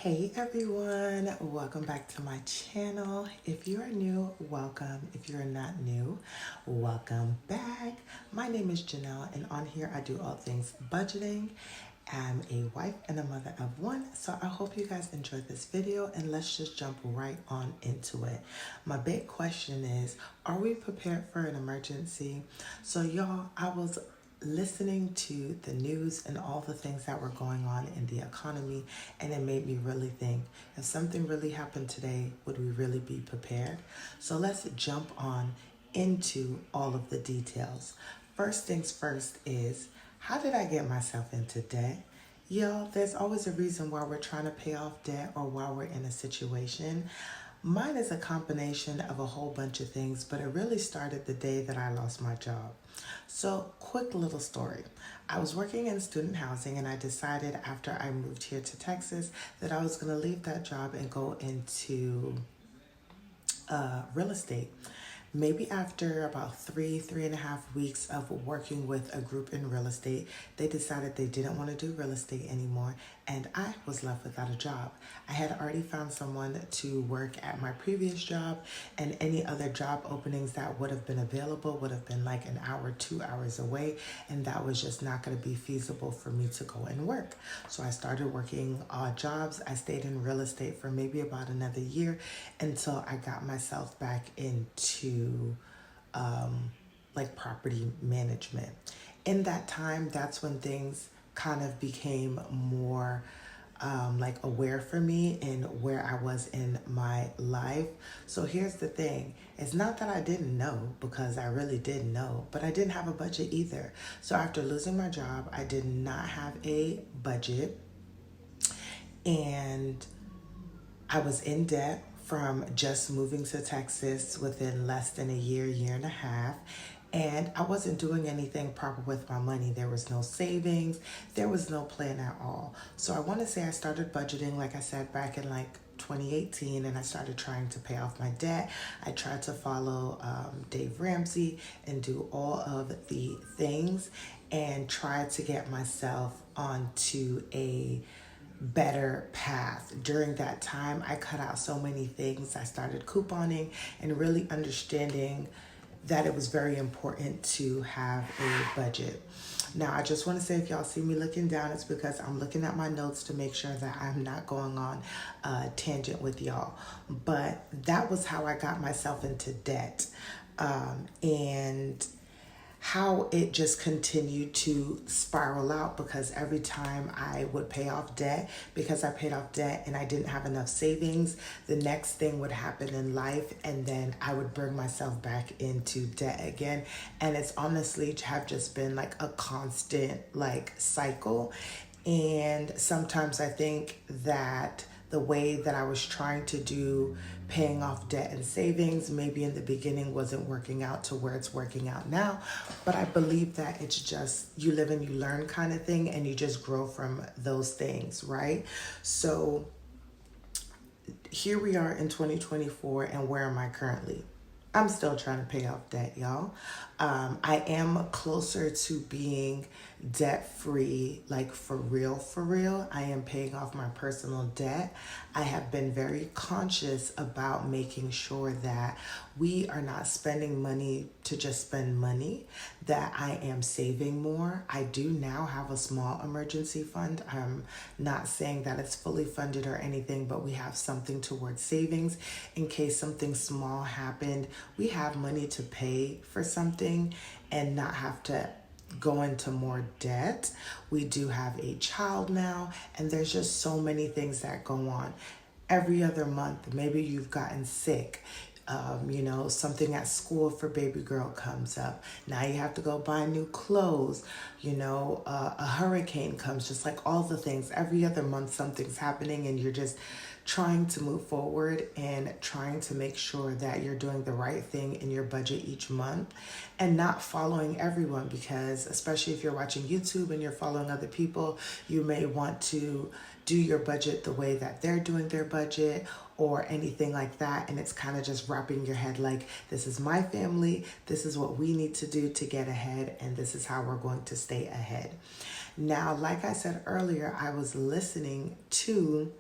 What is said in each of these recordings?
Hey everyone, welcome back to my channel. If you are new, welcome. If you're not new, welcome back. My name is Janelle, and on here I do all things budgeting. I'm a wife and a mother of one, so I hope you guys enjoyed this video, and let's just jump right on into it. My big question is, are we prepared for an emergency? So y'all, I was listening to the news and all the things that were going on in the economy, and it made me really think, if something really happened today, would we really be prepared? So let's jump on into all of the details. First things first is, how did I get myself into debt? Y'all, there's always a reason why we're trying to pay off debt or why we're in a situation. Mine is a combination of a whole bunch of things, but it really started the day that I lost my job. So, quick little story. I was working in student housing, and I decided after I moved here to Texas that I was going to leave that job and go into real estate. Maybe after about 3.5 weeks of working with a group in real estate, they decided they didn't want to do real estate anymore, and I was left without a job. I had already found someone to work at my previous job, and any other job openings that would have been available would have been like an hour, 2 hours away, and that was just not going to be feasible for me to go and work. So I started working odd jobs. I stayed in real estate for maybe about another year until I got myself back into like property management. In that time, that's when things kind of became more like aware for me and where I was in my life. So here's the thing. It's not that I didn't know, because I really did know, but I didn't have a budget either. So after losing my job, I did not have a budget, and I was in debt from just moving to Texas within less than a year, year and a half. And I wasn't doing anything proper with my money. There was no savings. There was no plan at all. So I want to say I started budgeting, like I said, back in like 2018, and I started trying to pay off my debt. I tried to follow Dave Ramsey and do all of the things and tried to get myself onto a better path. During that time, I cut out so many things. I started couponing and really understanding that it was very important to have a budget. Now, I just want to say, if y'all see me looking down, it's because I'm looking at my notes to make sure that I'm not going on a tangent with y'all. But that was how I got myself into debt. And how it just continued to spiral out, because every time I would pay off debt, because I paid off debt and I didn't have enough savings, the next thing would happen in life, and then I would bring myself back into debt again. And it's honestly have just been like a constant like cycle. And sometimes I think that the way that I was trying to do paying off debt and savings maybe in the beginning wasn't working out to where it's working out now. But I believe that it's just you live and you learn kind of thing, and you just grow from those things, right? So here we are in 2024, and where am I currently? I'm still trying to pay off debt, y'all. I am closer to being debt-free, like for real, for real. I am paying off my personal debt. I have been very conscious about making sure that we are not spending money to just spend money, that I am saving more. I do now have a small emergency fund. I'm not saying that it's fully funded or anything, but we have something towards savings in case something small happened. We have money to pay for something and not have to go into more debt. We do have a child now, and there's just so many things that go on. Every other month, maybe you've gotten sick. Something at school for baby girl comes up. Now you have to go buy new clothes. A hurricane comes, just like all the things. Every other month, something's happening, and you're just trying to move forward and trying to make sure that you're doing the right thing in your budget each month and not following everyone, because especially if you're watching YouTube and you're following other people, you may want to do your budget the way that they're doing their budget or anything like that. And it's kind of just wrapping your head like, this is my family, this is what we need to do to get ahead, and this is how we're going to stay ahead. Now, like I said earlier, I was listening to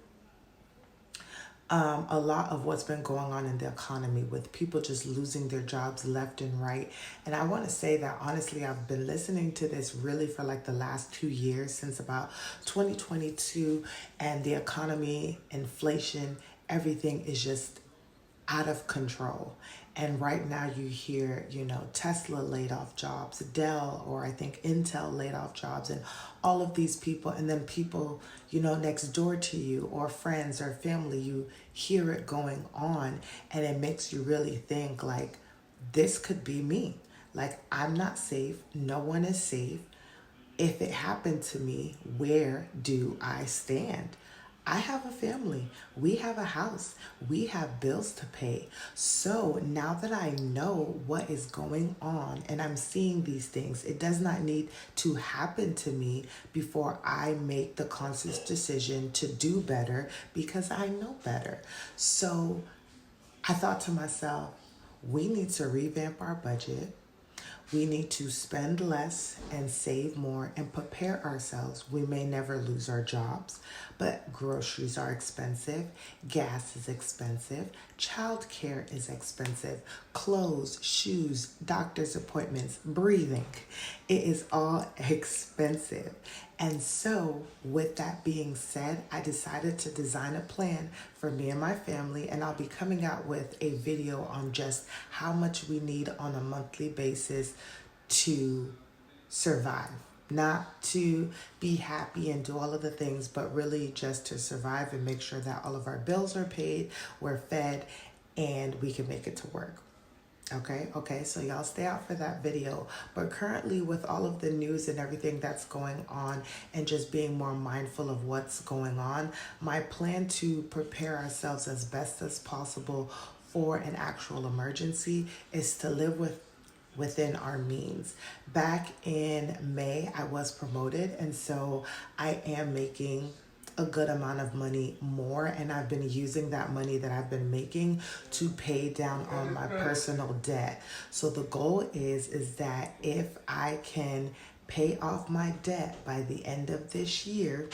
a lot of what's been going on in the economy with people just losing their jobs left and right. And I want to say that honestly, I've been listening to this really for like the last 2 years, since about 2022, and the economy, inflation, everything is just out of control. And right now you hear, Tesla laid off jobs, Dell, or I think Intel laid off jobs, and all of these people, and then people, next door to you or friends or family, you hear it going on, and it makes you really think like, this could be me. Like, I'm not safe. No one is safe. If it happened to me, where do I stand? I have a family. We have a house. We have bills to pay. So now that I know what is going on and I'm seeing these things, it does not need to happen to me before I make the conscious decision to do better, because I know better. So I thought to myself, we need to revamp our budget. We need to spend less and save more and prepare ourselves. We may never lose our jobs, but groceries are expensive, gas is expensive, childcare is expensive, clothes, shoes, doctor's appointments, breathing. It is all expensive. And so, with that being said, I decided to design a plan for me and my family, and I'll be coming out with a video on just how much we need on a monthly basis to survive. Not to be happy and do all of the things, but really just to survive and make sure that all of our bills are paid, we're fed, and we can make it to work. Okay, so y'all stay out for that video. But currently, with all of the news and everything that's going on, and just being more mindful of what's going on, my plan to prepare ourselves as best as possible for an actual emergency is to live within our means. Back in May, I was promoted, and so I am making a good amount of money more, and I've been using that money that I've been making to pay down on my personal debt. So the goal is that if I can pay off my debt by the end of this year,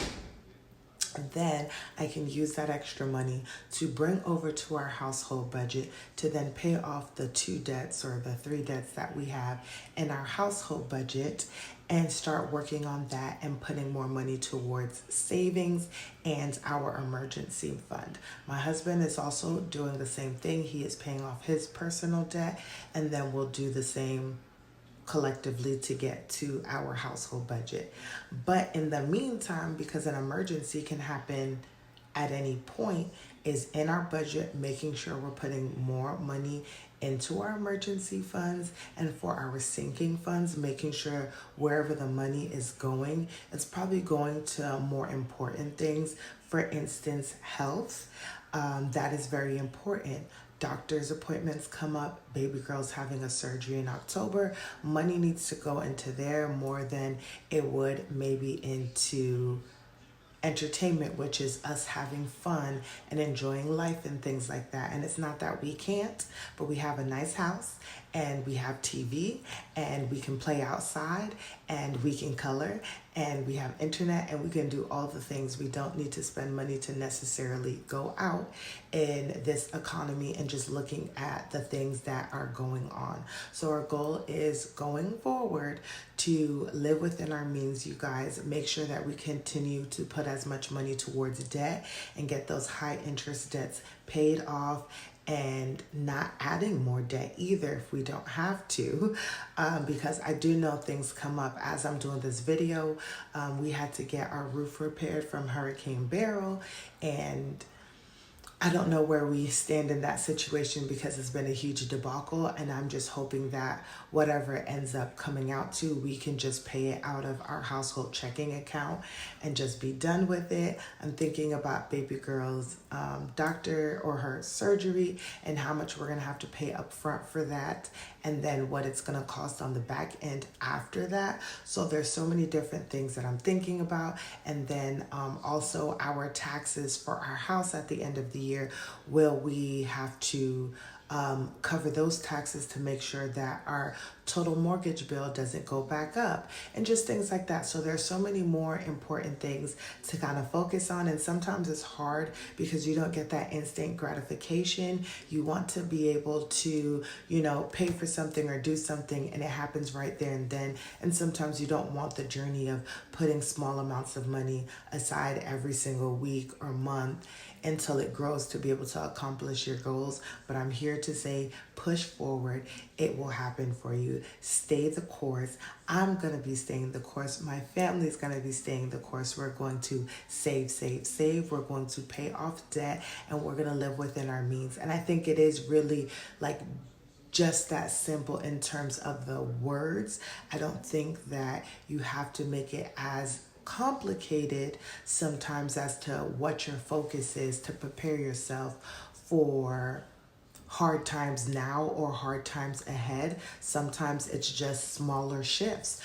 then I can use that extra money to bring over to our household budget to then pay off the 2 debts or the 3 debts that we have in our household budget, and start working on that and putting more money towards savings and our emergency fund. My husband is also doing the same thing. He is paying off his personal debt, and then we'll do the same collectively to get to our household budget. But in the meantime, because an emergency can happen at any point, is in our budget making sure we're putting more money into our emergency funds, and for our sinking funds, making sure wherever the money is going, it's probably going to more important things. For instance, health. That is very important. Doctor's appointments come up, baby girl's having a surgery in October. Money needs to go into there more than it would maybe into entertainment, which is us having fun and enjoying life and things like that. And it's not that we can't, but we have a nice house, and we have TV, and we can play outside, and we can color, and we have internet, and we can do all the things. We don't need to spend money to necessarily go out in this economy and just looking at the things that are going on. So our goal is going forward to live within our means, you guys. Make sure that we continue to put as much money towards debt and get those high interest debts paid off, and not adding more debt either if we don't have to, because I do know things come up. As I'm doing this video, we had to get our roof repaired from Hurricane Beryl, and I don't know where we stand in that situation because it's been a huge debacle, and I'm just hoping that whatever it ends up coming out to, we can just pay it out of our household checking account and just be done with it. I'm thinking about baby girl's doctor or her surgery, and how much we're going to have to pay up front for that, and then what it's going to cost on the back end after that. So there's so many different things that I'm thinking about. And then also our taxes for our house at the end of the year. Will we have to cover those taxes to make sure that our total mortgage bill doesn't go back up, and just things like that. So there's so many more important things to kind of focus on, and sometimes it's hard because you don't get that instant gratification. You want to be able to, pay for something or do something, and it happens right there and then. And sometimes you don't want the journey of putting small amounts of money aside every single week or month until it grows to be able to accomplish your goals. But I'm here to say, push forward. It will happen for you. Stay the course. I'm going to be staying the course. My family's going to be staying the course. We're going to save, save, save. We're going to pay off debt, and we're going to live within our means. And I think it is really like just that simple in terms of the words. I don't think that you have to make it as complicated sometimes as to what your focus is to prepare yourself for hard times now or hard times ahead. Sometimes it's just smaller shifts.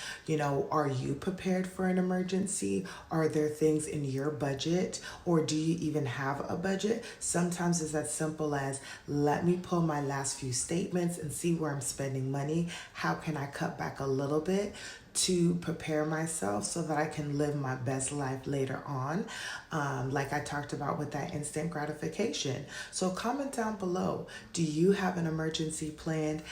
Are you prepared for an emergency? Are there things in your budget, or do you even have a budget? Sometimes it's as simple as, let me pull my last few statements and see where I'm spending money. How can I cut back a little bit to prepare myself so that I can live my best life later on, like I talked about with that instant gratification. So comment down below, do you have an emergency planned?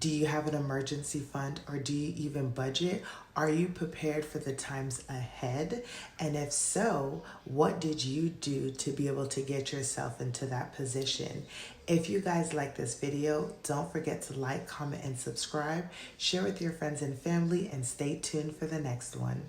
Do you have an emergency fund, or do you even budget? Are you prepared for the times ahead? And if so, what did you do to be able to get yourself into that position? If you guys like this video, don't forget to like, comment, and subscribe. Share with your friends and family, and stay tuned for the next one.